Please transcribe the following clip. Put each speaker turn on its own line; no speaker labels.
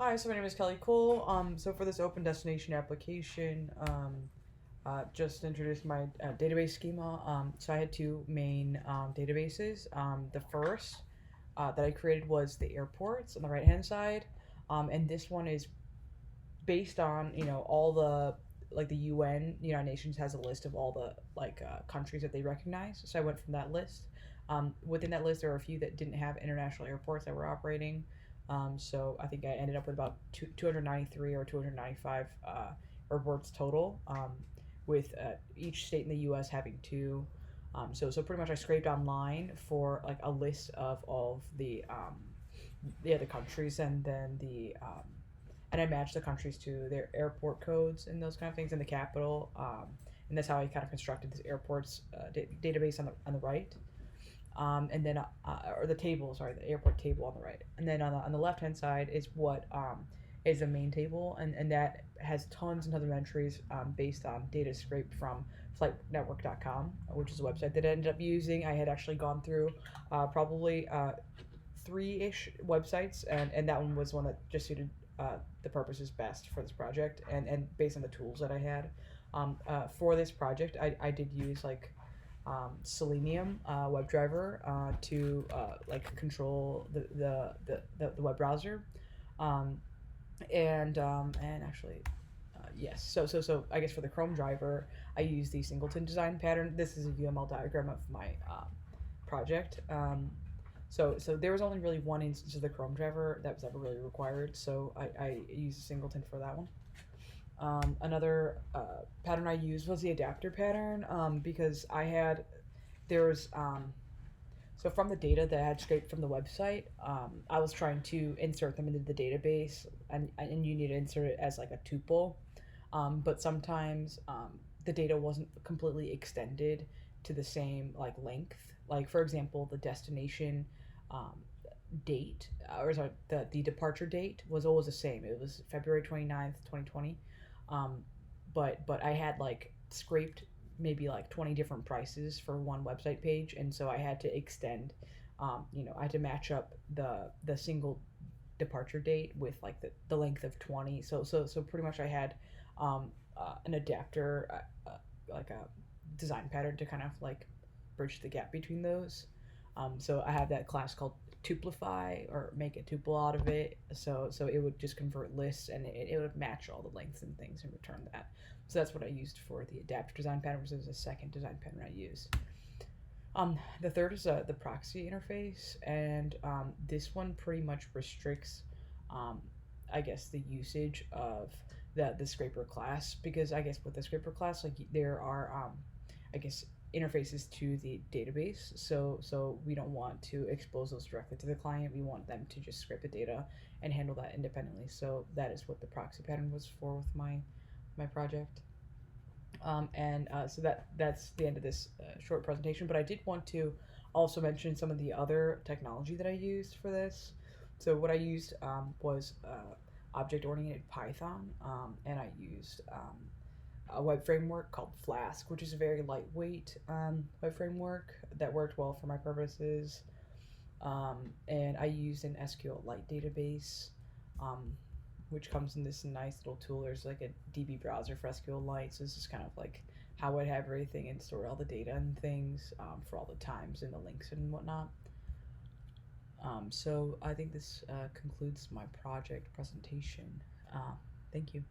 Hi, so my name is Kelly Cole. So for this open destination application, just introduced my database schema. So I had two main databases. The first that I created was the airports on the right hand side, and this one is based on all the like the UN, United Nations has a list of all the countries that they recognize. So I went from that list. Within that list, there were a few that didn't have international airports that were operating. So I think I ended up with about 293 or 295 airports total, with each state in the U.S. having two. So pretty much I scraped online for like a list of all of the countries, and then the and I matched the countries to their airport codes and those kind of things in the capital. And that's how I kind of constructed this airports database on the right, and then or the table, sorry, the airport table on the right, and then on the left hand side is what is the main table, and that has tons and tons of entries based on data scraped from flightnetwork.com, which is a website that I ended up using. I had actually gone through probably three-ish websites, and that one was one that just suited the purposes best for this project, and based on the tools that I had. For this project, I did use like Selenium WebDriver to like control the web browser, um, and actually yes. So I guess for the Chrome driver, I use the singleton design pattern. This is a UML diagram of my project. So there was only really one instance of the Chrome driver that was ever really required. So I used a singleton for that one. Another pattern I used was the adapter pattern, because there was so from the data that I had scraped from the website, I was trying to insert them into the database, and you need to insert it as like a tuple, but sometimes the data wasn't completely extended to the same like length. Like for example, the destination um, date, or sorry, the departure date was always the same. It was February 29th, 2020. Um, but I had like scraped maybe like 20 different prices for one website page, and so I had to extend. I had to match up the single departure date with like the length of 20. So pretty much I had an adapter, like a design pattern to kind of like bridge the gap between those. So I have that class called tuplify, or make a tuple out of it. So it would just convert lists, and it would match all the lengths and things and return that. So that's what I used for the adapter design pattern. Was the second design pattern I used. The third is the proxy interface, and this one pretty much restricts, um, I guess, the usage of the scraper class, because I guess with the scraper class, like there are, I guess, interfaces to the database. So we don't want to expose those directly to the client. We want them to just scrape the data and handle that independently. So that is what the proxy pattern was for with my project. And so that's the end of this short presentation. But I did want to also mention some of the other technology that I used for this. So what I used was object-oriented Python, and I used a web framework called Flask, which is a very lightweight web framework that worked well for my purposes. And I used an SQLite database, um, which comes in this nice little tool. There's like a DB browser for SQLite, so this is kind of like how I'd have everything and store all the data and things, for all the times and the links and whatnot. So I think this concludes my project presentation. Thank you.